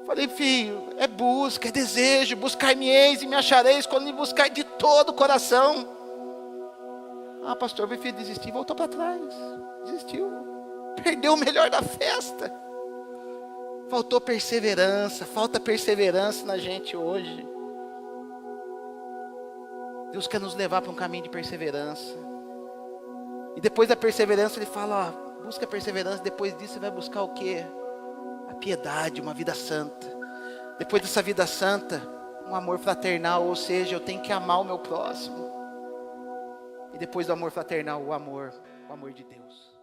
Speaker 1: Falei, filho, é busca, é desejo, buscar-me-eis e me achareis, quando me buscar de todo o coração. Pastor, meu filho desistiu, voltou para trás, desistiu, perdeu o melhor da festa. Faltou perseverança, falta perseverança na gente hoje. Deus quer nos levar para um caminho de perseverança. E depois da perseverança ele fala, busca a perseverança, depois disso você vai buscar o quê? A piedade, uma vida santa. Depois dessa vida santa, um amor fraternal, ou seja, eu tenho que amar o meu próximo. E depois do amor fraternal, o amor de Deus.